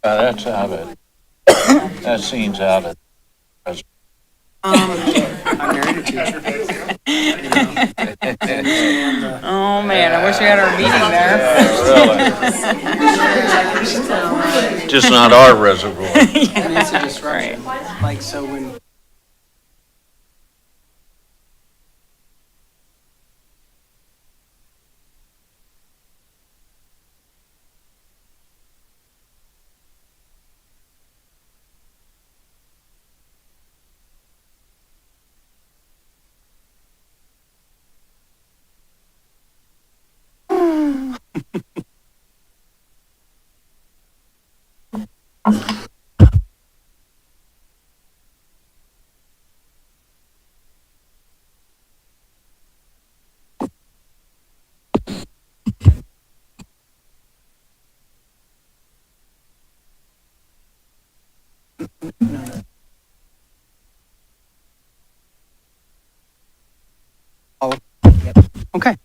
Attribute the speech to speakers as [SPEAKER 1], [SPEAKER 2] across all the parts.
[SPEAKER 1] That's out of, that scene's out of.
[SPEAKER 2] I married a teacher.
[SPEAKER 3] Oh, man, I wish we had our meeting there.
[SPEAKER 1] Really? Just not our reservoir.
[SPEAKER 2] And it's a disruption. Like, so when, okay.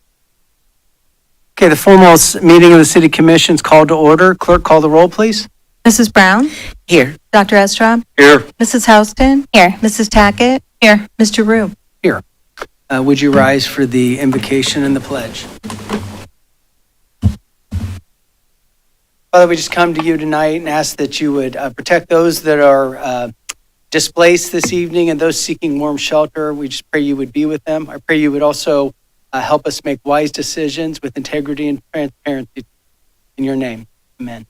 [SPEAKER 2] Okay, the formal meeting of the City Commission is called to order. Clerk, call the roll, please.
[SPEAKER 4] Mrs. Brown?
[SPEAKER 2] Here.
[SPEAKER 4] Dr. Estrop?
[SPEAKER 1] Here.
[SPEAKER 4] Mrs. Houston? Here. Mrs. Tackett? Here. Mr. Rue?
[SPEAKER 2] Would you rise for the invocation and the pledge? Father, we just come to you tonight and ask that you would protect those that are displaced this evening and those seeking warm shelter. We just pray you would be with them. I pray you would also help us make wise decisions with integrity and transparency. In your name, amen.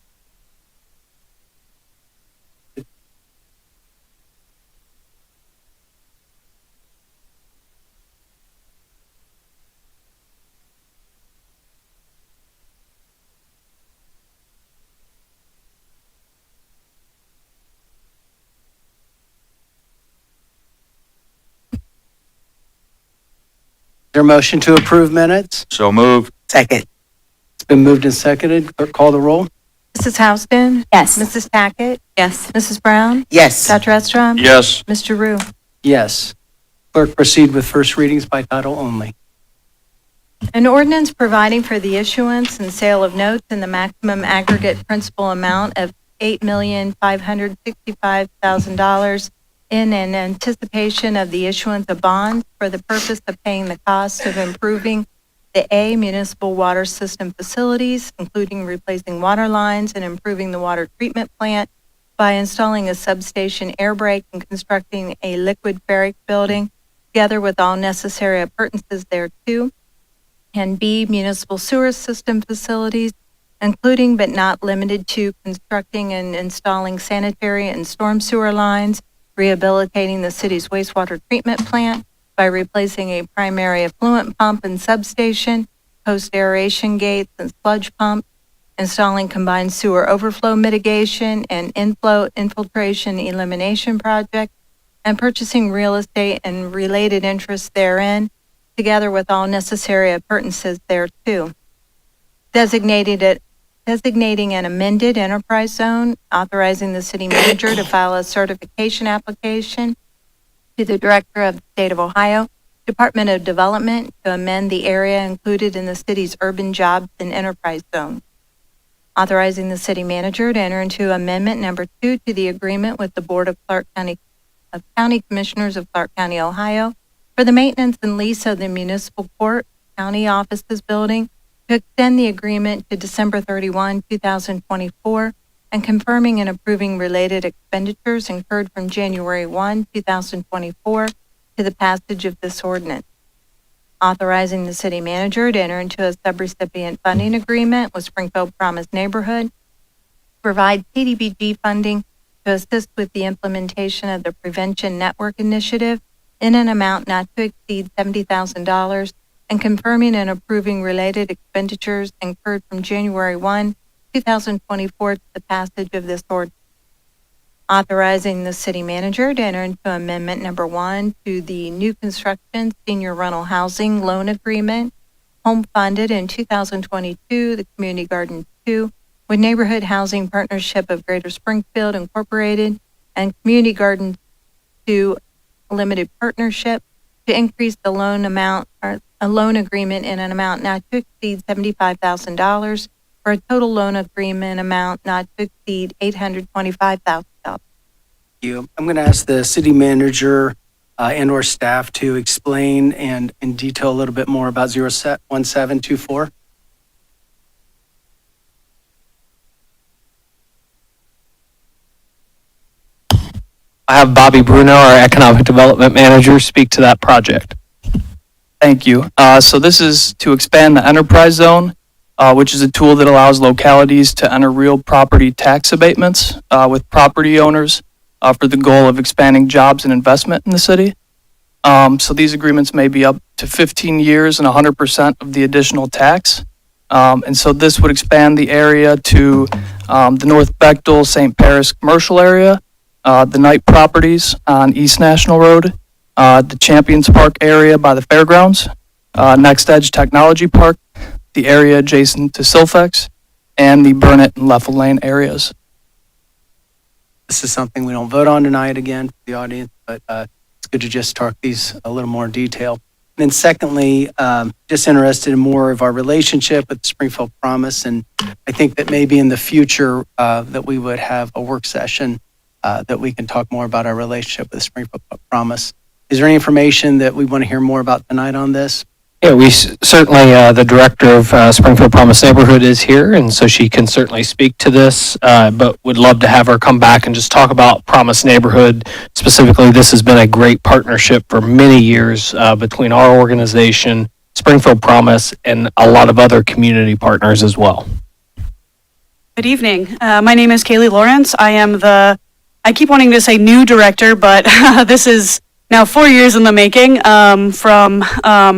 [SPEAKER 2] Is there a motion to approve minutes?
[SPEAKER 1] So moved.
[SPEAKER 2] Second. It's been moved and seconded. Clerk, call the roll.
[SPEAKER 4] Mrs. Houston?
[SPEAKER 5] Yes.
[SPEAKER 4] Mrs. Tackett?
[SPEAKER 5] Yes.
[SPEAKER 4] Mrs. Brown?
[SPEAKER 5] Yes.
[SPEAKER 4] Dr. Estrop?
[SPEAKER 1] Yes.
[SPEAKER 4] Mr. Rue?
[SPEAKER 2] Yes. Clerk, proceed with first readings by title only.
[SPEAKER 4] An ordinance providing for the issuance and sale of notes in the maximum aggregate principal amount of $8,565,000 in an anticipation of the issuance of bonds for the purpose of paying the cost of improving the A municipal water system facilities, including replacing water lines and improving the water treatment plant by installing a substation air brake and constructing a liquid ferric building, together with all necessary appurtenances thereto. And B, municipal sewer system facilities, including but not limited to constructing and installing sanitary and storm sewer lines, rehabilitating the city's wastewater treatment plant by replacing a primary effluent pump and substation, post aeration gates and sludge pumps, installing combined sewer overflow mitigation and inflow infiltration elimination project, and purchasing real estate and related interests therein, together with all necessary appurtenances thereto. Designating an amended enterprise zone, authorizing the city manager to file a certification application to the Director of the State of Ohio, Department of Development, to amend the area included in the city's urban jobs and enterprise zone. Authorizing the city manager to enter into amendment number 2 to the agreement with the Board of County Commissioners of Clark County, Ohio, for the maintenance and lease of the municipal court, county offices building, to extend the agreement to December 31, 2024, and confirming and approving related expenditures incurred from January 1, 2024, to the passage of this ordinance. Authorizing the city manager to enter into a subrecipient funding agreement with Springfield Promise Neighborhood, to provide CDBG funding to assist with the implementation of the Prevention Network Initiative in an amount not to exceed $70,000, and confirming and approving related expenditures incurred from January 1, 2024 to the passage of this ordinance. Authorizing the city manager to enter into amendment number 1 to the new construction senior rental housing loan agreement, home funded in 2022, the Community Garden 2, with Neighborhood Housing Partnership of Greater Springfield Incorporated and Community Garden 2 Limited Partnership, to increase the loan amount or a loan agreement in an amount not to exceed $75,000 for a total loan agreement amount not to exceed $825,000.
[SPEAKER 2] I'm going to ask the city manager and/or staff to explain and in detail a little bit more about 01724.
[SPEAKER 5] I have Bobby Bruno, our Economic Development Manager, speak to that project.
[SPEAKER 6] Thank you. So this is to expand the enterprise zone, which is a tool that allows localities to enter real property tax abatements with property owners for the goal of expanding jobs and investment in the city. So these agreements may be up to 15 years and 100% of the additional tax. And so this would expand the area to the North Bechtel, St. Paris commercial area, the Knight properties on East National Road, the Champions Park area by the fairgrounds, Next Edge Technology Park, the area adjacent to Silfex, and the Burnett and Leffel Lane areas.
[SPEAKER 2] This is something we don't vote on tonight again for the audience, but it's good to just talk these a little more in detail. And then secondly, just interested in more of our relationship with Springfield Promise. And I think that maybe in the future that we would have a work session that we can talk more about our relationship with Springfield Promise. Is there any information that we want to hear more about tonight on this?
[SPEAKER 5] Yeah, we certainly, the director of Springfield Promise Neighborhood is here, and so she can certainly speak to this, but would love to have her come back and just talk about Promise Neighborhood. Specifically, this has been a great partnership for many years between our organization, Springfield Promise, and a lot of other community partners as well.
[SPEAKER 7] Good evening. My name is Kaylee Lawrence. I keep wanting to say new director, but this is now 4 years in the making from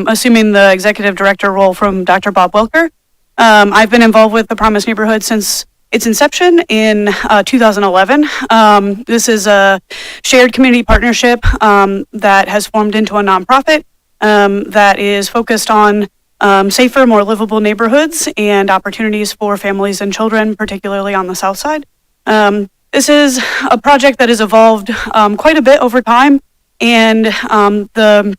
[SPEAKER 7] assuming the executive director role from Dr. Bob Welker. I've been involved with the Promise Neighborhood since its inception in 2011. This is a shared community partnership that has formed into a nonprofit that is focused on safer, more livable neighborhoods and opportunities for families and children, particularly on the South Side. This is a project that has evolved quite a bit over time. And the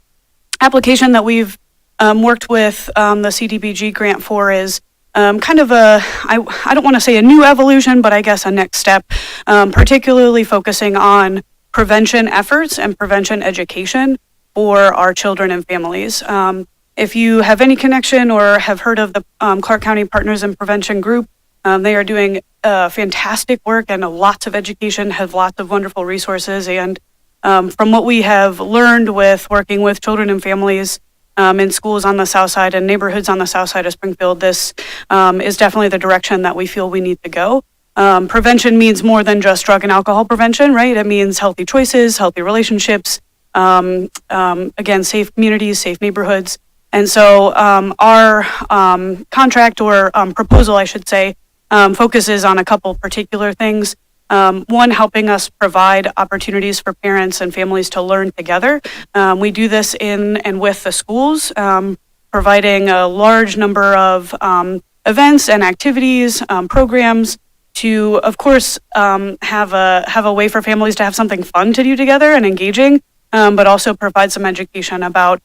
[SPEAKER 7] application that we've worked with the CDBG grant for is kind of I don't want to say a new evolution, but I guess a next step, particularly focusing on prevention efforts and prevention education for our children and families. If you have any connection or have heard of the Clark County Partners in Prevention Group, they are doing fantastic work and lots of education, have lots of wonderful resources, and from what we have learned with working with children and families in schools on the South Side and neighborhoods on the South Side of Springfield, this is definitely the direction that we feel we need to go. Prevention means more than just drug and alcohol prevention, right? It means healthy choices, healthy relationships, again, safe communities, safe neighborhoods. And so our contract or proposal, I should say, focuses on a couple particular things. One, helping us provide opportunities for parents and families to learn together. We do this in and with the schools, providing a large number of events and activities, programs to, of course, have a way for families to have something fun to do together and engaging, but also provide some education about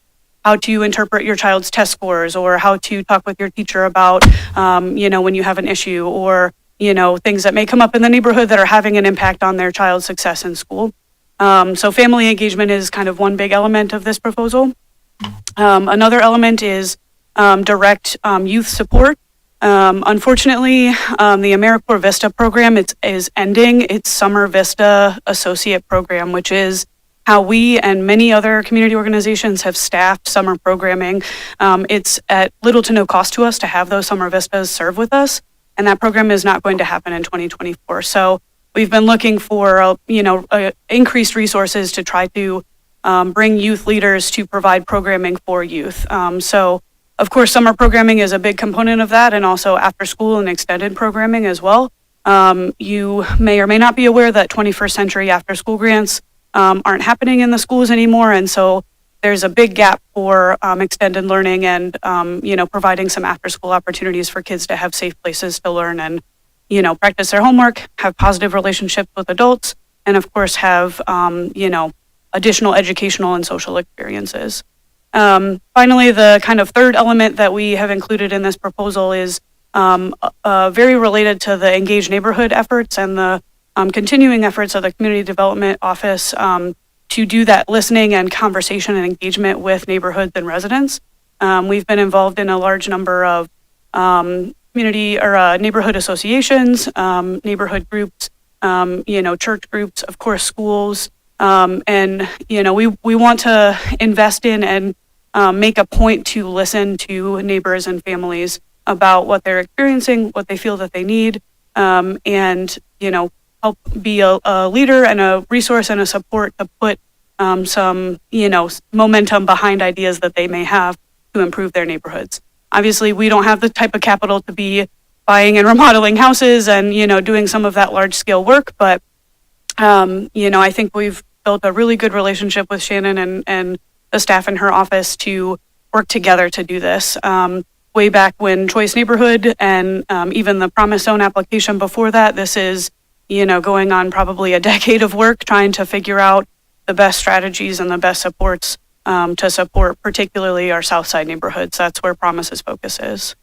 [SPEAKER 7] how to interpret your child's test scores or how to talk with your teacher about, when you have an issue or things that may come up in the neighborhood that are having an impact on their child's success in school. So family engagement is kind of one big element of this proposal. Another element is direct youth support. Unfortunately, the AmeriCorps Vista program is ending its Summer Vista Associate program, which is how we and many other community organizations have staffed summer programming. It's at little to no cost to us to have those Summer Vistas serve with us. And that program is not going to happen in 2024. So we've been looking for, increased resources to try to bring youth leaders to provide programming for youth. So, of course, summer programming is a big component of that, and also after school and extended programming as well. You may or may not be aware that 21st century after school grants aren't happening in the schools anymore. And so there's a big gap for extended learning and, providing some after-school opportunities for kids to have safe places to learn and, practice their homework, have positive relationships with adults, and, of course, have, additional educational and social experiences. Finally, the kind of third element that we have included in this proposal is very related to the Engage Neighborhood efforts and the continuing efforts of the Community Development Office to do that listening and conversation and engagement with neighborhoods and residents. We've been involved in a large number of community or neighborhood associations, neighborhood groups, church groups, of course, schools. And, we want to invest in and make a point to listen to neighbors and families about what they're experiencing, what they feel that they need, and, help be a leader and a resource and a support to put some, momentum behind ideas that they may have to improve their neighborhoods. Obviously, we don't have the type of capital to be buying and remodeling houses and, doing some of that large scale work, but, I think we've built a really good relationship with Shannon and the staff in her office to work together to do this. Way back when Choice Neighborhood and even the Promise Zone application before that, this is, going on probably a decade of work trying to figure out the best strategies and the best supports to support particularly our South Side neighborhoods. That's where Promise's focus is.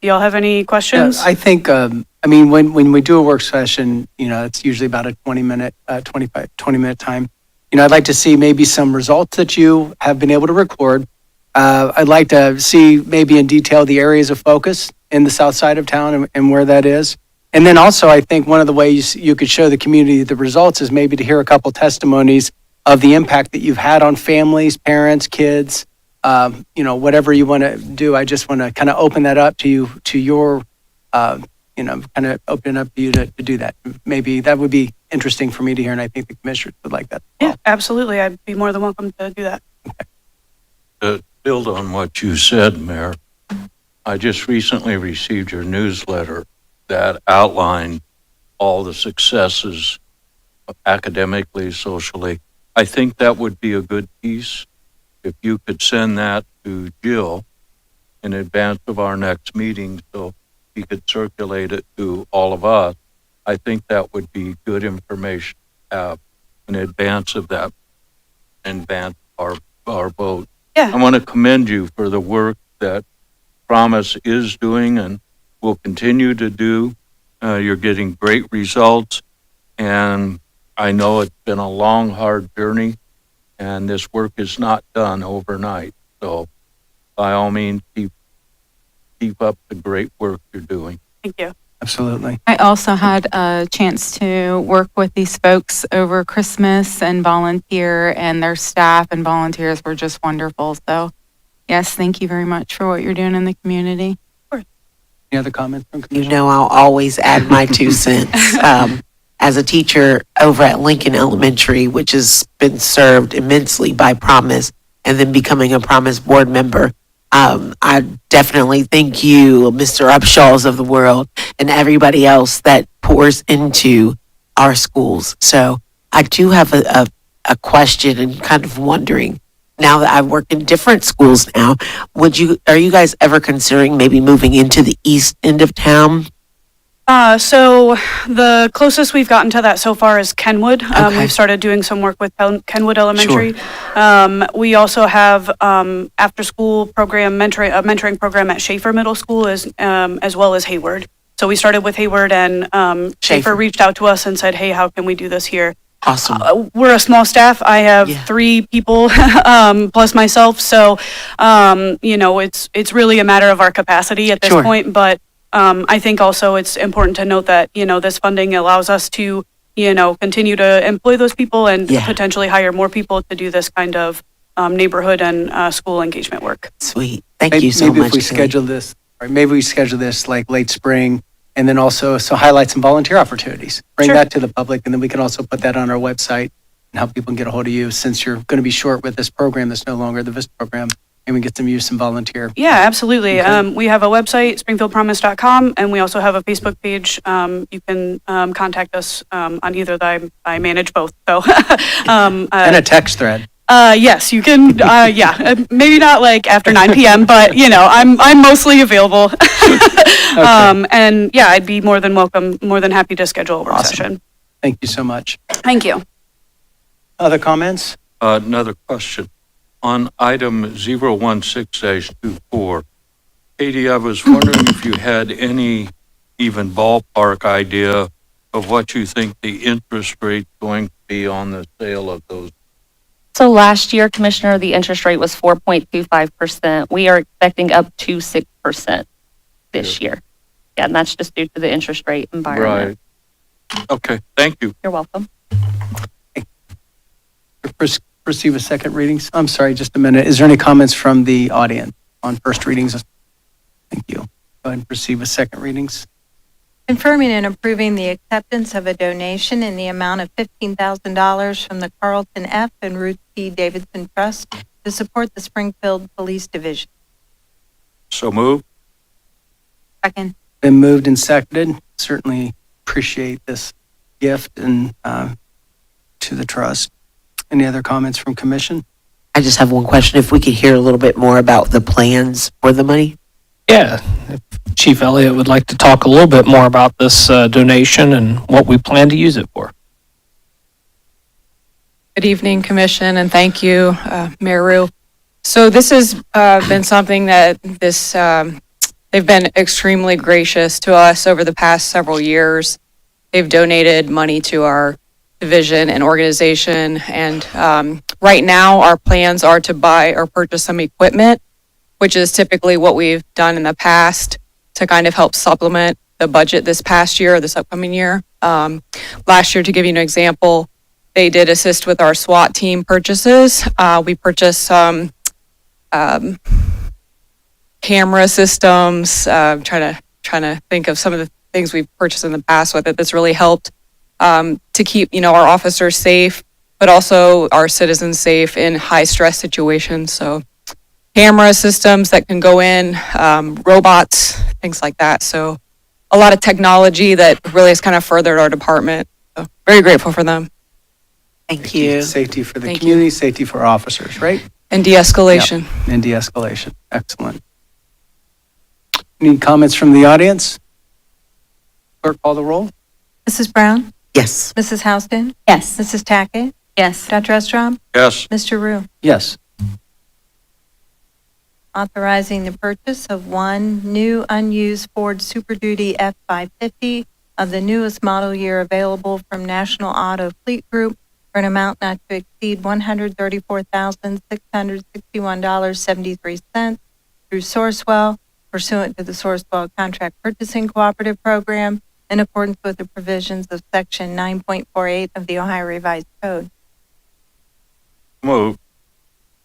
[SPEAKER 7] Do y'all have any questions?
[SPEAKER 2] I think, when we do a work session, it's usually about a 20-minute time. I'd like to see maybe some results that you have been able to record. I'd like to see maybe in detail the areas of focus in the south side of town and where that is. And then also, I think one of the ways you could show the community the results is maybe to hear a couple testimonies of the impact that you've had on families, parents, kids, whatever you want to do. I just want to kind of open that up to you, to your, kind of open up to you to do that. Maybe that would be interesting for me to hear, and I think the commissioners would like that.
[SPEAKER 7] Yeah, absolutely. I'd be more than welcome to do that.
[SPEAKER 1] To build on what you said, Mayor, I just recently received your newsletter that outlined all the successes academically, socially. I think that would be a good piece if you could send that to Jill in advance of our next meeting so he could circulate it to all of us. I think that would be good information to have in advance of that, in advance of our vote.
[SPEAKER 7] Yeah.
[SPEAKER 1] I want to commend you for the work that Promise is doing and will continue to do. You're getting great results, and I know it's been a long, hard journey, and this work is not done overnight. So by all means, keep up the great work you're doing.
[SPEAKER 7] Thank you.
[SPEAKER 2] Absolutely.
[SPEAKER 3] I also had a chance to work with these folks over Christmas and volunteer, and their staff and volunteers were just wonderful. So, yes, thank you very much for what you're doing in the community.
[SPEAKER 2] Any other comments from commissioners?
[SPEAKER 8] I'll always add my 2 cents. As a teacher over at Lincoln Elementary, which has been served immensely by Promise, and then becoming a Promise board member, I definitely thank you, Mr. Upshaws of the world, and everybody else that pours into our schools. So I do have a question and kind of wondering, now that I work in different schools now, are you guys ever considering maybe moving into the east end of town?
[SPEAKER 7] So the closest we've gotten to that so far is Kenwood.
[SPEAKER 8] Okay.
[SPEAKER 7] We've started doing some work with Kenwood Elementary. We also have after-school program mentoring program at Schaefer Middle School as well as Hayward. So we started with Hayward, and Schaefer reached out to us and said, "Hey, how can we do this here?"
[SPEAKER 8] Awesome.
[SPEAKER 7] We're a small staff. I have 3 people plus myself. So, it's really a matter of our capacity at this point. But I think also it's important to note that, this funding allows us to, continue to employ those people and potentially hire more people to do this kind of neighborhood and school engagement work.
[SPEAKER 8] Sweet. Thank you so much.
[SPEAKER 2] Maybe if we schedule this like late spring, and then also highlight some volunteer opportunities. Bring that to the public, and then we can also put that on our website and help people get a hold of you, since you're going to be short with this program that's no longer the VISTA program, and we get some volunteer.
[SPEAKER 7] Yeah, absolutely. Okay. We have a website, springfieldpromise.com, and we also have a Facebook page. You can contact us on either. I manage both. So
[SPEAKER 2] and a text thread.
[SPEAKER 7] Yes, you can. Maybe not like after 9 p.m., but I'm mostly available. And I'd be more than happy to schedule a work session.
[SPEAKER 2] Thank you so much.
[SPEAKER 7] Thank you.
[SPEAKER 2] Other comments?
[SPEAKER 1] Another question. On item 016-24, Katie, I was wondering if you had any even ballpark idea of what you think the interest rate's going to be on the sale of those.
[SPEAKER 9] So last year, Commissioner, the interest rate was 4.25%. We are expecting up to 6% this year. Yeah, and that's just due to the interest rate environment.
[SPEAKER 1] Right. Okay, thank you.
[SPEAKER 9] You're welcome.
[SPEAKER 2] Proceed with second readings. I'm sorry, just a minute. Is there any comments from the audience on first readings? Thank you. Go ahead and proceed with second readings.
[SPEAKER 4] Confirming and approving the acceptance of a donation in the amount of $15,000 from the Carlton F. and Ruth P. Davidson Trust to support the Springfield Police Division.
[SPEAKER 1] So moved.
[SPEAKER 3] Second.
[SPEAKER 2] Been moved and seconded. Certainly appreciate this gift and to the trust. Any other comments from commission?
[SPEAKER 8] I just have one question. If we could hear a little bit more about the plans for the money?
[SPEAKER 5] Yeah, if Chief Elliott would like to talk a little bit more about this donation and what we plan to use it for.
[SPEAKER 10] Good evening, Commission, and thank you, Mayor Rue. So this has been something that they've been extremely gracious to us over the past several years. They've donated money to our division and organization, and right now our plans are to buy or purchase some equipment, which is typically what we've done in the past to kind of help supplement the budget this past year, this upcoming year. Last year, to give you an example, they did assist with our SWAT team purchases. We purchased some camera systems. Trying to think of some of the things we've purchased in the past with it that's really helped to keep our officers safe, but also our citizens safe in high stress situations. So camera systems that can go in, robots, things like that. So a lot of technology that really has kind of furthered our department. So very grateful for them.
[SPEAKER 8] Thank you.
[SPEAKER 2] Safety for the
[SPEAKER 10] Thank you.
[SPEAKER 2] community, safety for officers, right?
[SPEAKER 10] And de-escalation.
[SPEAKER 2] And de-escalation. Excellent. Any comments from the audience? Clerk, call the roll.
[SPEAKER 4] Mrs. Brown?
[SPEAKER 8] Yes.
[SPEAKER 4] Mrs. Houston?
[SPEAKER 3] Yes.
[SPEAKER 4] Mrs. Tackett?
[SPEAKER 3] Yes.
[SPEAKER 4] Dr. Estrom?
[SPEAKER 1] Yes.
[SPEAKER 4] Mr. Rue?
[SPEAKER 2] Yes.
[SPEAKER 4] Authorizing the purchase of one new unused Ford Super Duty F-550 of the newest model year available from National Auto Fleet Group for an amount not to exceed $134,661.73 through Sourcewell pursuant to the Sourcewell Contract Purchasing Cooperative Program in accordance with the provisions of Section 9.48 of the Ohio Revised Code.
[SPEAKER 1] Moved.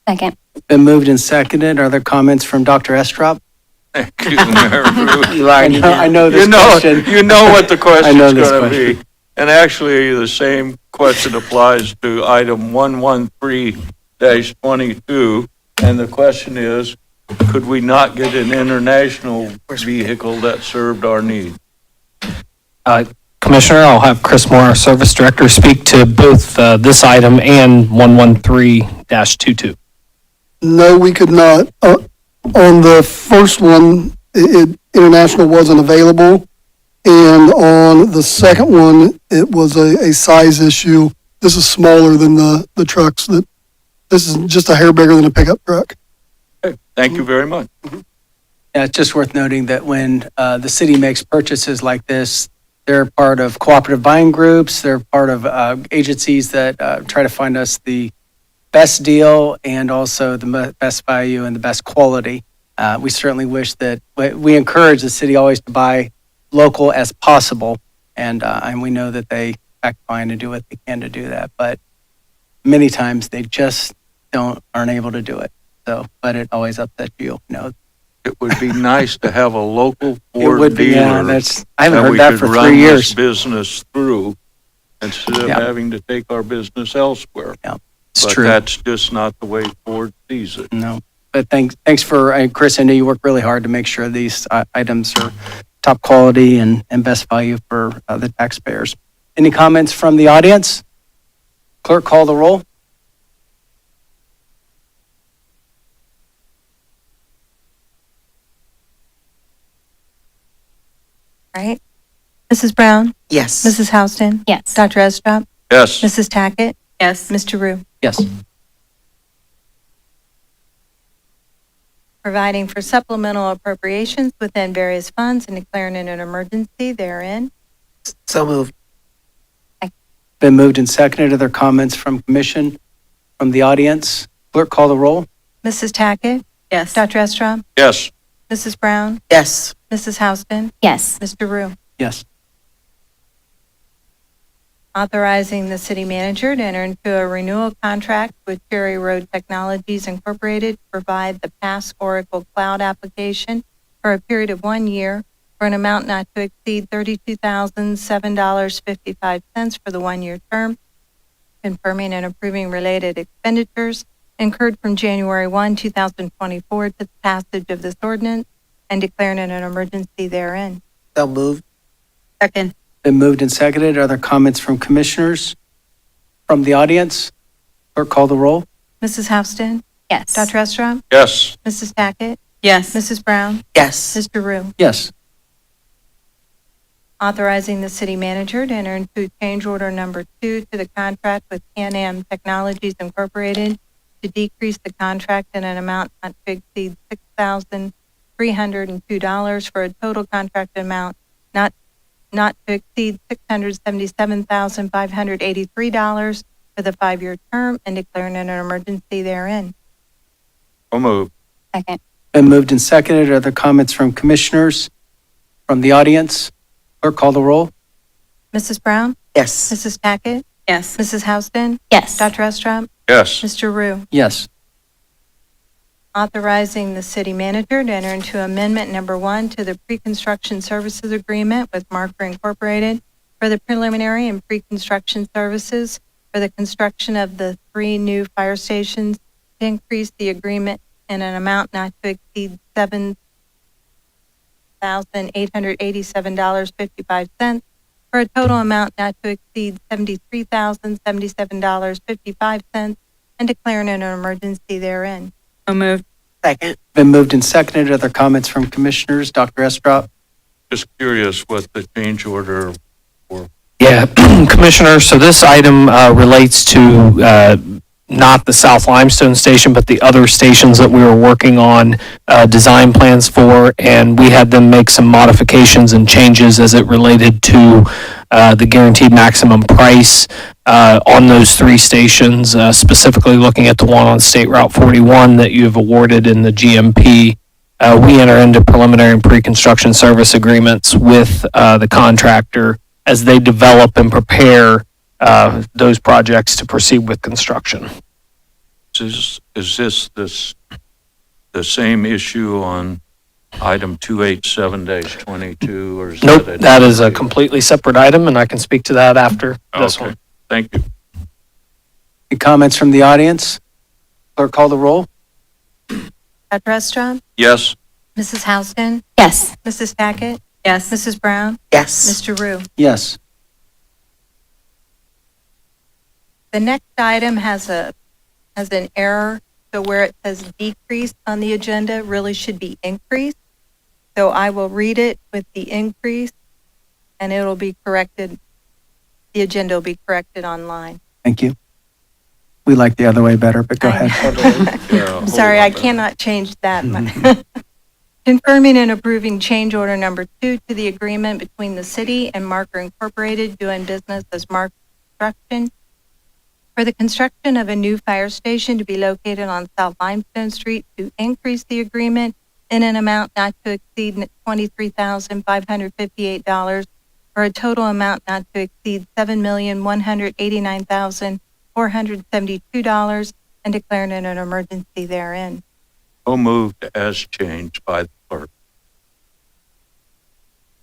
[SPEAKER 3] Second.
[SPEAKER 2] Been moved and seconded. Are there comments from Dr. Estrop?
[SPEAKER 1] Thank you, Mayor Rue.
[SPEAKER 8] You already
[SPEAKER 2] I
[SPEAKER 8] did.
[SPEAKER 2] know this question.
[SPEAKER 1] You know what the
[SPEAKER 2] I
[SPEAKER 1] question's
[SPEAKER 2] know this
[SPEAKER 1] going to be.
[SPEAKER 2] question.
[SPEAKER 1] And actually, the same question applies to item 113-22. And the question is, could we not get an international vehicle that served our need?
[SPEAKER 5] Commissioner, I'll have Chris Moore, our Service Director, speak to both this item and 113-22.
[SPEAKER 11] No, we could not. On the first one, international wasn't available. And on the second one, it was a size issue. This is smaller than the trucks. This is just a hair bigger than a pickup truck.
[SPEAKER 1] Okay, thank you very much.
[SPEAKER 2] Yeah, it's just worth noting that when the city makes purchases like this, they're part of cooperative buying groups. They're part of agencies that try to find us the best deal and also the best value and the best quality. We certainly wish that we encourage the city always to buy local as possible, and we know that they fact find and do what they can to do that. But many times they just aren't able to do it. So, but it always upsets you.
[SPEAKER 1] It would be nice to have a local
[SPEAKER 2] It
[SPEAKER 1] Ford
[SPEAKER 2] would be. Yeah,
[SPEAKER 1] dealer
[SPEAKER 2] I haven't heard
[SPEAKER 1] we
[SPEAKER 2] that
[SPEAKER 1] could
[SPEAKER 2] for
[SPEAKER 1] run
[SPEAKER 2] 3
[SPEAKER 1] this
[SPEAKER 2] years.
[SPEAKER 1] business through instead of
[SPEAKER 2] Yeah.
[SPEAKER 1] having to take our business elsewhere.
[SPEAKER 2] It's
[SPEAKER 1] But
[SPEAKER 2] true.
[SPEAKER 1] that's just not the way Ford sees it.
[SPEAKER 2] No, but thanks for, Chris, I know you work really hard to make sure these items are top quality and best value for the taxpayers. Any comments from the audience? Clerk, call the roll.
[SPEAKER 4] Right? Mrs. Brown?
[SPEAKER 8] Yes.
[SPEAKER 4] Mrs. Houston?
[SPEAKER 3] Yes.
[SPEAKER 4] Dr. Estrop?
[SPEAKER 1] Yes.
[SPEAKER 4] Mrs. Tackett?
[SPEAKER 3] Yes.
[SPEAKER 4] Mr. Rue?
[SPEAKER 2] Yes.
[SPEAKER 4] providing for supplemental appropriations within various funds and declaring an emergency therein.
[SPEAKER 8] So moved.
[SPEAKER 2] Been moved and seconded. Other comments from commission, from the audience? Clerk, call the roll.
[SPEAKER 4] Mrs. Tackett?
[SPEAKER 7] Yes.
[SPEAKER 4] Dr. Estrom?
[SPEAKER 1] Yes.
[SPEAKER 4] Mrs. Brown?
[SPEAKER 8] Yes.
[SPEAKER 4] Mrs. Houston?
[SPEAKER 9] Yes.
[SPEAKER 4] Mr. Rue?
[SPEAKER 2] Yes.
[SPEAKER 4] Authorizing the city manager to enter into a renewal contract with Cherry Road Technologies Incorporated to provide the past Oracle Cloud application for a period of 1 year for an amount not to exceed $32,007.55 for the 1-year term, confirming and approving related expenditures incurred from January 1, 2024 to the passage of this ordinance and declaring an emergency therein.
[SPEAKER 8] So moved.
[SPEAKER 7] Second.
[SPEAKER 2] Been moved and seconded. Other comments from commissioners, from the audience? Clerk, call the roll.
[SPEAKER 4] Mrs. Houston?
[SPEAKER 9] Yes.
[SPEAKER 4] Dr. Estrom?
[SPEAKER 1] Yes.
[SPEAKER 4] Mrs. Tackett?
[SPEAKER 7] Yes.
[SPEAKER 4] Mrs. Brown?
[SPEAKER 8] Yes.
[SPEAKER 4] Mr. Rue?
[SPEAKER 2] Yes.
[SPEAKER 4] Authorizing the city manager to enter into change order number 2 to the contract with Can-Am Technologies Incorporated to decrease the contract in an amount not to exceed $6,302 for a total contract amount not to exceed $677,583 for the 5-year term and declaring an emergency therein.
[SPEAKER 1] So moved.
[SPEAKER 9] Second.
[SPEAKER 2] Been moved and seconded. Other comments from commissioners, from the audience? Clerk, call the roll.
[SPEAKER 4] Mrs. Brown?
[SPEAKER 8] Yes.
[SPEAKER 4] Mrs. Tackett?
[SPEAKER 7] Yes.
[SPEAKER 4] Mrs. Houston?
[SPEAKER 9] Yes.
[SPEAKER 4] Dr. Estrom?
[SPEAKER 1] Yes.
[SPEAKER 4] Mr. Rue?
[SPEAKER 2] Yes.
[SPEAKER 4] Authorizing the city manager to enter into amendment number 1 to the pre-construction services agreement with Marker Incorporated for the preliminary and pre-construction services for the construction of the 3 new fire stations to increase the agreement in an amount not to exceed $7,887.55 for a total amount not to exceed $73,077.55 and declaring an emergency therein.
[SPEAKER 7] So moved.
[SPEAKER 8] Second.
[SPEAKER 2] Been moved and seconded. Other comments from commissioners? Dr. Estrop?
[SPEAKER 1] Just curious what the change order
[SPEAKER 5] Yeah, Commissioner, so this item relates to not the South Limestone Station, but the other stations that we were working on design plans for, and we had them make some modifications and changes as it related to the guaranteed maximum price on those 3 stations, specifically looking at the one on State Route 41 that you have awarded in the GMP. We enter into preliminary and pre-construction service agreements with the contractor as they develop and prepare those projects to proceed with construction.
[SPEAKER 1] is this the same issue on item 287-22 or is
[SPEAKER 5] Nope,
[SPEAKER 1] that?
[SPEAKER 5] that is a completely separate item, and I can speak to that after this
[SPEAKER 1] Okay.
[SPEAKER 5] one.
[SPEAKER 1] Thank you.
[SPEAKER 2] Any comments from the audience? Clerk, call the roll.
[SPEAKER 4] Dr. Estrom?
[SPEAKER 1] Yes.
[SPEAKER 4] Mrs. Houston?
[SPEAKER 9] Yes.
[SPEAKER 4] Mrs. Tackett?
[SPEAKER 7] Yes.
[SPEAKER 4] Mrs. Brown?
[SPEAKER 8] Yes.
[SPEAKER 4] Mr. Rue?
[SPEAKER 2] Yes.
[SPEAKER 4] The next item has an error, so where it says decrease on the agenda really should be increase. So I will read it with the increase, and it'll be corrected. The agenda will be corrected online.
[SPEAKER 2] Thank you. We like the other way better, but go ahead.
[SPEAKER 1] Yeah,
[SPEAKER 4] I'm sorry,
[SPEAKER 1] hold
[SPEAKER 4] I
[SPEAKER 1] on.
[SPEAKER 4] cannot change that. Confirming and approving change order number 2 to the agreement between the city and Marker Incorporated doing business as Marker Construction for the construction of a new fire station to be located on South Limestone Street to increase the agreement in an amount not to exceed $23,558 for a total amount not to exceed $7,189,472 and declaring it an emergency therein.
[SPEAKER 1] So moved as changed by the clerk.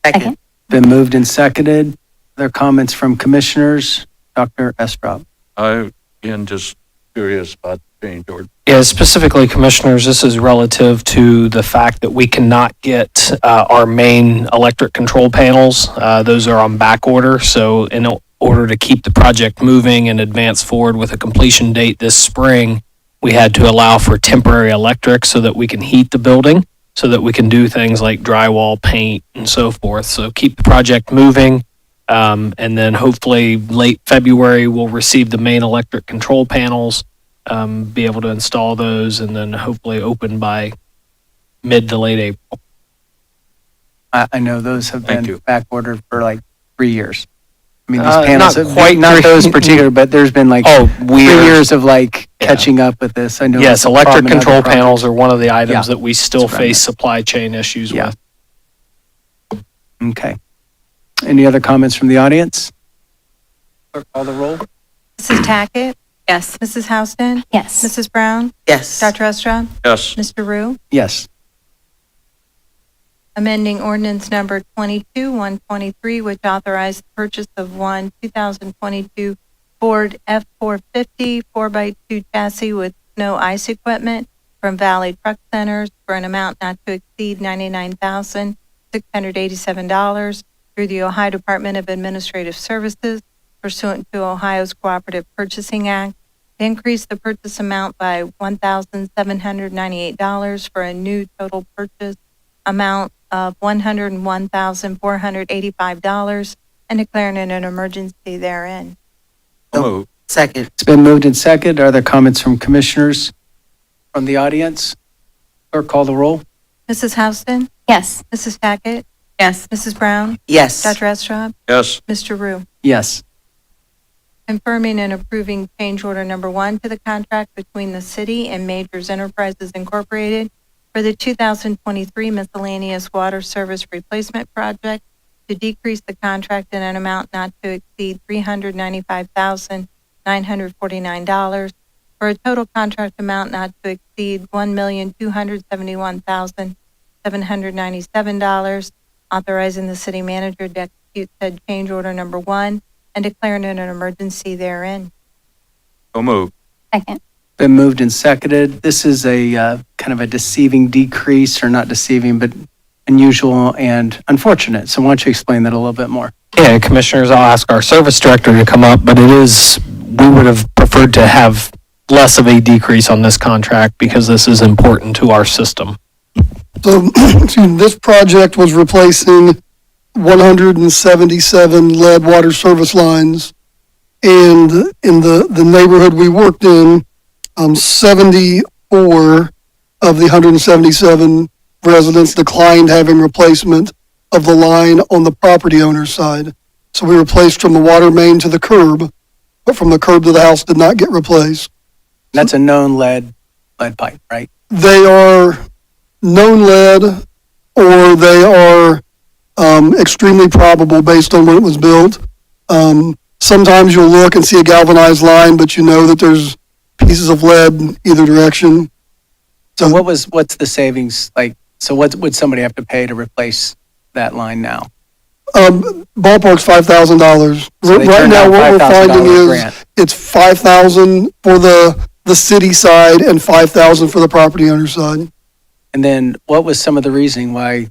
[SPEAKER 8] Second.
[SPEAKER 2] Been moved and seconded. Other comments from commissioners? Dr. Estrop?
[SPEAKER 1] I, again, just curious about the change order.
[SPEAKER 5] Yeah, specifically, Commissioners, this is relative to the fact that we cannot get our main electric control panels. Those are on back order, so in order to keep the project moving and advance forward with a completion date this spring, we had to allow for temporary electric so that we can heat the building, so that we can do things like drywall, paint, and so forth. So keep the project moving, and then hopefully late February, we'll receive the main electric control panels, be able to install those, and then hopefully open by mid to late April.
[SPEAKER 2] I know those have
[SPEAKER 1] Thank
[SPEAKER 2] been
[SPEAKER 1] you.
[SPEAKER 2] back ordered for like 3 years. I mean, these
[SPEAKER 5] Not
[SPEAKER 2] panels,
[SPEAKER 5] quite
[SPEAKER 2] not
[SPEAKER 5] three-
[SPEAKER 2] those particular, but there's been like
[SPEAKER 5] Oh,
[SPEAKER 2] 3 years of like
[SPEAKER 5] Yeah.
[SPEAKER 2] catching up with this. I know.
[SPEAKER 5] Yes,
[SPEAKER 2] it's a
[SPEAKER 5] electric
[SPEAKER 2] problem in other
[SPEAKER 5] control
[SPEAKER 2] projects.
[SPEAKER 5] panels are one of the items
[SPEAKER 2] Yeah.
[SPEAKER 5] that we still
[SPEAKER 2] That's what I
[SPEAKER 5] face
[SPEAKER 2] meant.
[SPEAKER 5] supply chain issues
[SPEAKER 2] Yeah.
[SPEAKER 5] with.
[SPEAKER 2] Okay. Any other comments from the audience? Clerk, call the roll.
[SPEAKER 4] Mrs. Tackett?
[SPEAKER 3] Yes.
[SPEAKER 4] Mrs. Houston?
[SPEAKER 3] Yes.
[SPEAKER 4] Mrs. Brown?
[SPEAKER 8] Yes.
[SPEAKER 4] Dr. Estrad?
[SPEAKER 1] Yes.
[SPEAKER 4] Mr. Rue?
[SPEAKER 2] Yes.
[SPEAKER 4] Amending ordinance number 22-123, which authorized the purchase of one 2022 Ford F-450 4x2 chassis with snow ice equipment from Valley Truck Centers for an amount not to exceed $99,687 through the Ohio Department of Administrative Services pursuant to Ohio's Cooperative Purchasing Act, to increase the purchase amount by $1,798 for a new total purchase amount of $101,485 and declaring it an emergency therein.
[SPEAKER 1] So moved.
[SPEAKER 8] Second.
[SPEAKER 2] It's been moved and seconded. Are there comments from commissioners from the audience? Clerk, call the roll.
[SPEAKER 4] Mrs. Houston?
[SPEAKER 3] Yes.
[SPEAKER 4] Mrs. Tackett?
[SPEAKER 3] Yes.
[SPEAKER 4] Mrs. Brown?
[SPEAKER 8] Yes.
[SPEAKER 4] Dr. Estrad?
[SPEAKER 1] Yes.
[SPEAKER 4] Mr. Rue?
[SPEAKER 2] Yes.
[SPEAKER 4] Confirming and approving change order number 1 to the contract between the city and Majors Enterprises Incorporated for the 2023 miscellaneous water service replacement project to decrease the contract in an amount not to exceed $395,949 for a total contract amount not to exceed $1,271,797, authorizing the city manager to execute said change order number 1 and declaring it an emergency therein.
[SPEAKER 1] So moved.
[SPEAKER 3] Second.
[SPEAKER 2] Been moved and seconded. This is a kind of a deceiving decrease, or not deceiving, but unusual and unfortunate. So why don't you explain that a little bit more?
[SPEAKER 5] Yeah, commissioners, I'll ask our service director to come up, but we would have preferred to have less of a decrease on this contract because this is important to our system.
[SPEAKER 11] So, excuse me, this project was replacing 177 lead water service lines. And in the neighborhood we worked in, 74 of the 177 residents declined having replacement of the line on the property owner's side. So we replaced from the water main to the curb, but from the curb to the house did not get replaced.
[SPEAKER 2] That's a known lead pipe, right?
[SPEAKER 11] They are known lead, or they are extremely probable based on when it was built. Sometimes you'll look and see a galvanized line, but you know that there's pieces of lead either direction.
[SPEAKER 2] So what's the savings like? So what would somebody have to pay to replace that line now?
[SPEAKER 11] Ballpark's $5,000.
[SPEAKER 2] So they
[SPEAKER 11] Right
[SPEAKER 2] turned
[SPEAKER 11] now,
[SPEAKER 2] out
[SPEAKER 11] what we're
[SPEAKER 2] $5,000
[SPEAKER 11] finding is
[SPEAKER 2] grant.
[SPEAKER 11] it's $5,000 for the city side and $5,000 for the property owner side.
[SPEAKER 2] And then what was some of the reasoning why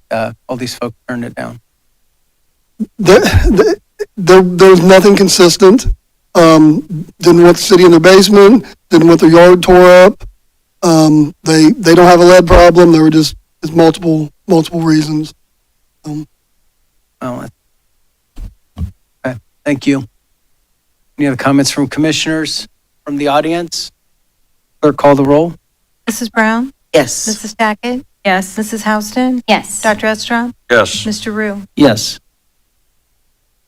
[SPEAKER 2] all these folks turned it down?
[SPEAKER 11] There's nothing consistent. Didn't want the city in their basement, didn't want their yard tore up. They don't have a lead problem. There were just multiple reasons.
[SPEAKER 2] Oh, okay. Thank you. Any other comments from commissioners from the audience? Clerk, call the roll.
[SPEAKER 4] Mrs. Brown?
[SPEAKER 8] Yes.
[SPEAKER 4] Mrs. Tackett?
[SPEAKER 3] Yes.
[SPEAKER 4] Mrs. Houston?
[SPEAKER 3] Yes.
[SPEAKER 4] Dr. Estrad?
[SPEAKER 1] Yes.
[SPEAKER 4] Mr. Rue?
[SPEAKER 2] Yes.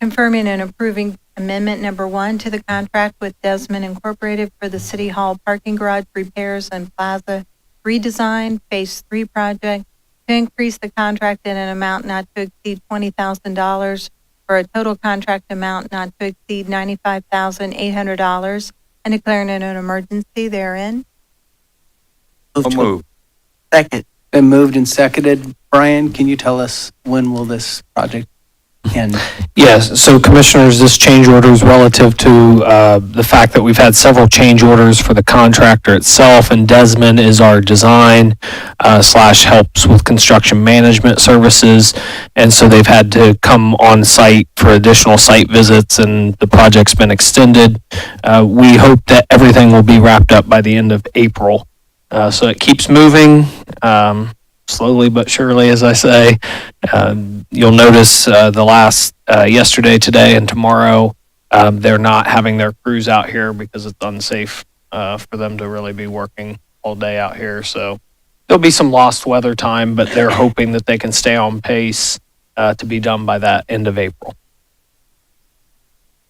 [SPEAKER 4] Confirming and approving amendment number 1 to the contract with Desmond Incorporated for the City Hall parking garage repairs and plaza redesign Phase 3 project to increase the contract in an amount not to exceed $20,000 for a total contract amount not to exceed $95,800 and declaring it an emergency therein.
[SPEAKER 1] So moved.
[SPEAKER 8] Second.
[SPEAKER 2] Been moved and seconded. Brian, can you tell us when will this project end?
[SPEAKER 5] Yes, so commissioners, this change order is relative to the fact that we've had several change orders for the contractor itself, and Desmond is our design slash helps with construction management services. And so they've had to come on site for additional site visits, and the project's been extended. We hope that everything will be wrapped up by the end of April. So it keeps moving. Slowly but surely, as I say. You'll notice the last yesterday, today, and tomorrow, they're not having their crews out here because it's unsafe for them to really be working all day out here. So there'll be some lost weather time, but they're hoping that they can stay on pace to be done by that end of April.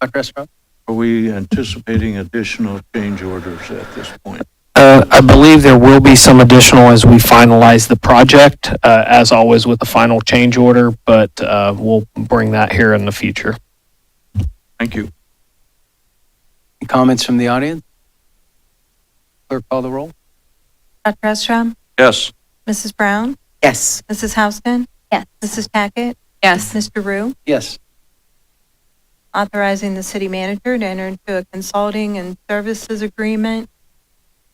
[SPEAKER 2] Dr. Estrada?
[SPEAKER 1] Are we anticipating additional change orders at this point?
[SPEAKER 5] I believe there will be some additional as we finalize the project, as always with the final change order, but we'll bring that here in the future.
[SPEAKER 1] Thank you.
[SPEAKER 2] Any comments from the audience? Clerk, call the roll.
[SPEAKER 4] Dr. Estrom,
[SPEAKER 1] Yes.
[SPEAKER 4] Mrs. Brown,
[SPEAKER 8] Yes.
[SPEAKER 4] Mrs. Houston,
[SPEAKER 9] Yes.
[SPEAKER 4] Mrs. Tackett,
[SPEAKER 3] Yes.
[SPEAKER 4] Mr. Rue,
[SPEAKER 2] Yes.
[SPEAKER 4] authorizing the city manager to enter into a consulting and services agreement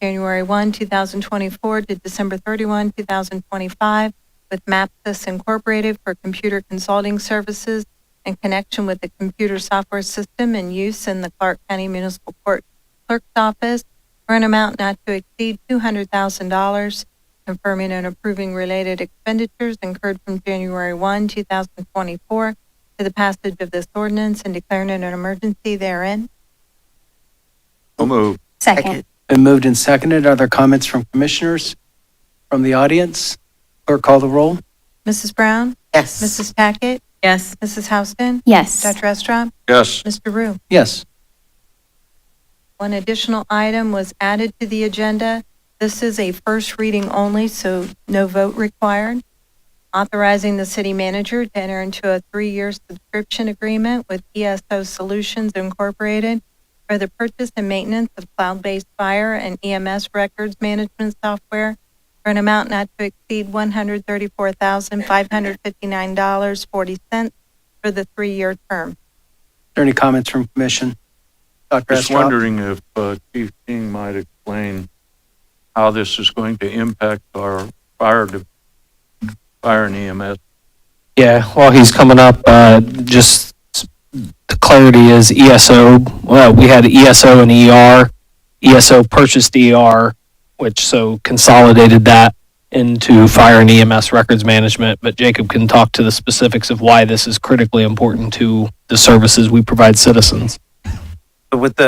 [SPEAKER 4] January 1, 2024 to December 31, 2025 with Mapsys Incorporated for computer consulting services in connection with the computer software system in use in the Clark County Municipal Court Clerk's Office for an amount not to exceed $200,000, confirming and approving related expenditures incurred from January 1, 2024 to the passage of this ordinance and declaring it an emergency therein.
[SPEAKER 1] So moved.
[SPEAKER 8] Second.
[SPEAKER 2] Been moved and seconded. Are there comments from commissioners, from the audience? Clerk, call the roll.
[SPEAKER 4] Mrs. Brown,
[SPEAKER 8] Yes.
[SPEAKER 4] Mrs. Tackett,
[SPEAKER 3] Yes.
[SPEAKER 4] Mrs. Houston,
[SPEAKER 9] Yes.
[SPEAKER 4] Dr. Estrop,
[SPEAKER 1] Yes.
[SPEAKER 4] Mr. Rue.
[SPEAKER 2] Yes.
[SPEAKER 4] One additional item was added to the agenda. This is a first reading only, so no vote required. Authorizing the city manager to enter into a 3-year subscription agreement with ESO Solutions Incorporated for the purchase and maintenance of cloud-based fire and EMS records management software for an amount not to exceed $134,559.40 for the 3-year term.
[SPEAKER 2] Are there any comments from commission? Dr.
[SPEAKER 1] Just
[SPEAKER 2] Estrop?
[SPEAKER 1] wondering if Chief King might explain how this is going to impact our fire and EMS.
[SPEAKER 5] Yeah, while he's coming up, just the clarity is ESO. Well, we had ESO and ER. ESO purchased ER, which so consolidated that into fire and EMS records management. But Jacob can talk to the specifics of why this is critically important to the services we provide citizens.
[SPEAKER 12] But with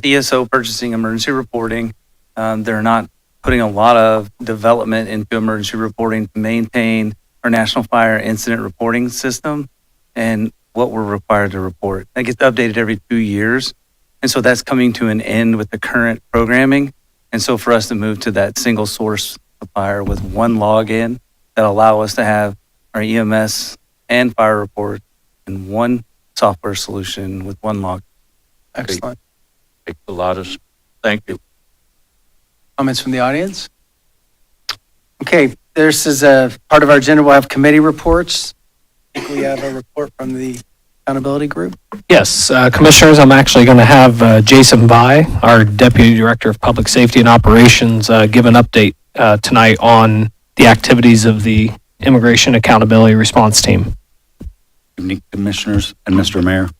[SPEAKER 12] ESO purchasing emergency reporting, they're not putting a lot of development into emergency reporting to maintain our national fire incident reporting system and what we're required to report. That gets updated every 2 years. And so that's coming to an end with the current programming. And so for us to move to that single source supplier with one login that allow us to have our EMS and fire report in one software solution with one log.
[SPEAKER 2] Excellent.
[SPEAKER 1] Takes a lot of, thank you.
[SPEAKER 2] Comments from the audience? Okay, this is a part of our agenda. We'll have committee reports. I think we have a report from the accountability group.
[SPEAKER 5] Yes, Commissioners, I'm actually going to have Jason Vai, our Deputy Director of Public Safety and Operations, give an update tonight on the activities of the Immigration Accountability Response Team.
[SPEAKER 13] Evening, Commissioners and Mr. Mayor.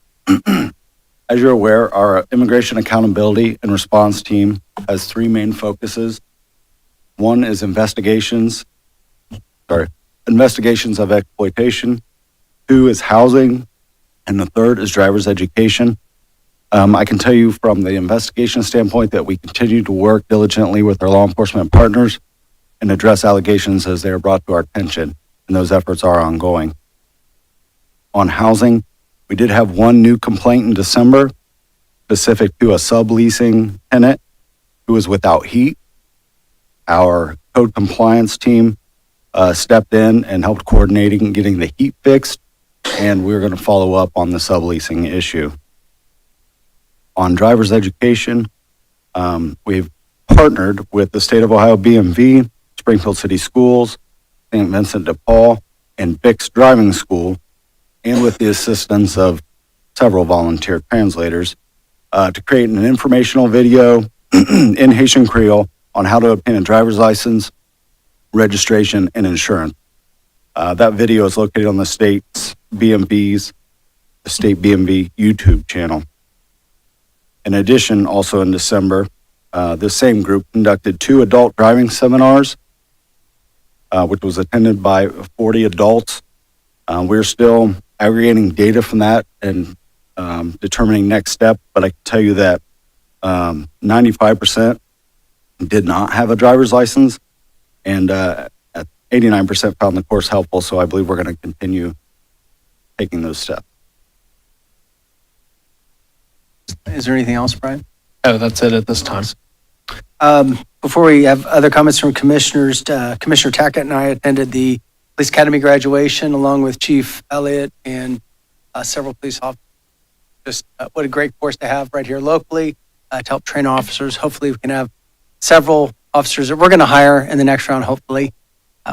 [SPEAKER 13] As you're aware, our Immigration Accountability and Response Team has 3 main focuses. One is investigations of exploitation. 2 is housing. And the 3rd is driver's education. I can tell you from the investigation standpoint that we continue to work diligently with our law enforcement partners and address allegations as they are brought to our attention, and those efforts are ongoing. On housing, we did have 1 new complaint in December, specific to a subleasing tenant who was without heat. Our code compliance team stepped in and helped coordinating getting the heat fixed, and we're going to follow up on the subleasing issue. On driver's education, we've partnered with the State of Ohio BMV, Springfield City Schools, St. Vincent de Paul, and Bix Driving School, and with the assistance of several volunteer translators, to create an informational video in Haitian Creole on how to obtain a driver's license, registration, and insurance. That video is located on the state BMV YouTube channel. In addition, also in December, this same group conducted 2 adult driving seminars, which was attended by 40 adults. We're still aggregating data from that and determining next step, but I can tell you that 95% did not have a driver's license, And at 89% found the course helpful, so I believe we're going to continue taking those steps.
[SPEAKER 2] Is there anything else, Brian?
[SPEAKER 5] Oh, that's it at this time.
[SPEAKER 2] Before we have other comments from commissioners, Commissioner Tackett and I attended the Police Academy graduation along with Chief Elliott and several police officers. Just what a great course to have right here locally to help train officers. Hopefully we can have several officers that we're going to hire in the next round, hopefully.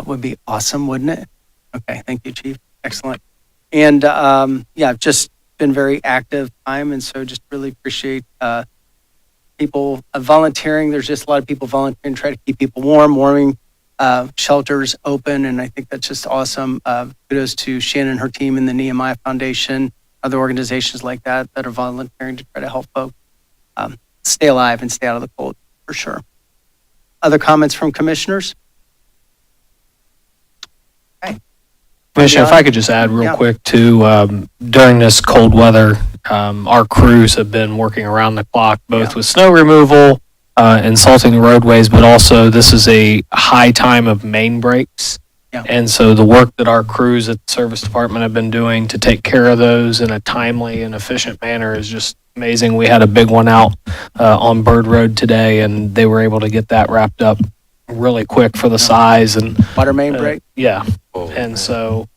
[SPEAKER 2] Would be awesome, wouldn't it? Okay, thank you, Chief. Excellent. And yeah, just been very active time, and so just really appreciate people volunteering. There's just a lot of people volunteering to try to keep people warming shelters open, and I think that's just awesome. Kudos to Shannon and her team and the Nehemiah Foundation, other organizations like that that are volunteering to try to help folks stay alive and stay out of the cold, for sure. Other comments from commissioners?
[SPEAKER 5] Commissioner, if I could just add real
[SPEAKER 2] Yeah.
[SPEAKER 5] quick too, during this cold weather, our crews have been working around the clock, both with snow removal, and salting the roadways, but also this is a high time of main breaks.
[SPEAKER 2] Yeah.
[SPEAKER 5] And so the work that our crews at the service department have been doing to take care of those in a timely and efficient manner is just amazing. We had a big one out on Bird Road today, and they were able to get that wrapped up really quick for the size and
[SPEAKER 2] Water main break?
[SPEAKER 5] yeah.
[SPEAKER 1] Oh,
[SPEAKER 5] And so,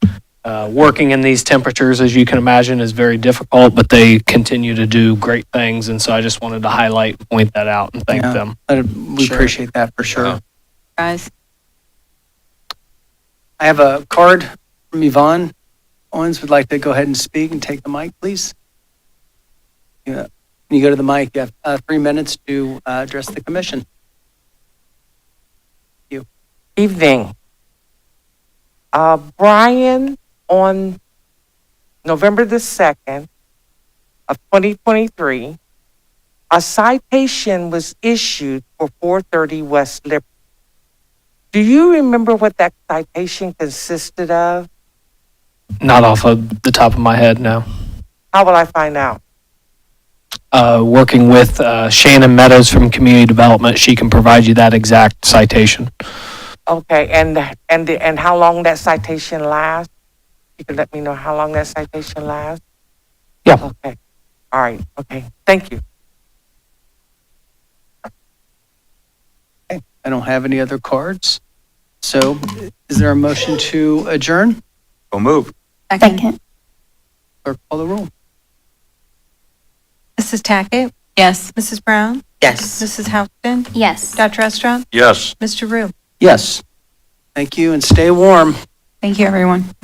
[SPEAKER 5] working in these temperatures, as you can imagine, is very difficult, but they continue to do great things. And so I just wanted to highlight, and point that out and thank
[SPEAKER 2] Yeah.
[SPEAKER 5] them.
[SPEAKER 2] We
[SPEAKER 5] Sure.
[SPEAKER 2] appreciate that for sure.
[SPEAKER 1] Yeah.
[SPEAKER 3] Guys,
[SPEAKER 2] I have a card from Yvonne Owens. Would like to go ahead and speak and take the mic, please. Yeah. When you go to the mic, you have 3 minutes to address the commission.
[SPEAKER 14] Evening. Brian, on November the 2nd of 2023, a citation was issued for 430 West Liberty. Do you remember what that citation consisted of?
[SPEAKER 5] Not off of the top of my head, no.
[SPEAKER 14] How will I find out?
[SPEAKER 5] Working with Shannon Meadows from Community Development, she can provide you that exact citation.
[SPEAKER 14] Okay, and how long that citation lasts? You can let me know how long that citation lasts?
[SPEAKER 5] Yeah.
[SPEAKER 14] Okay. All right. Okay. Thank you.
[SPEAKER 2] I don't have any other cards. So is there a motion to adjourn?
[SPEAKER 1] So move.
[SPEAKER 3] second.
[SPEAKER 2] Clerk, call the roll.
[SPEAKER 4] Mrs. Tackett,
[SPEAKER 3] Yes.
[SPEAKER 4] Mrs. Brown,
[SPEAKER 8] Yes.
[SPEAKER 4] Mrs. Houston,
[SPEAKER 3] Yes.
[SPEAKER 4] Dr. Estrand,
[SPEAKER 1] Yes.
[SPEAKER 4] Mr. Rue.
[SPEAKER 2] Yes. Thank you, and stay warm.
[SPEAKER 3] Thank you, everyone.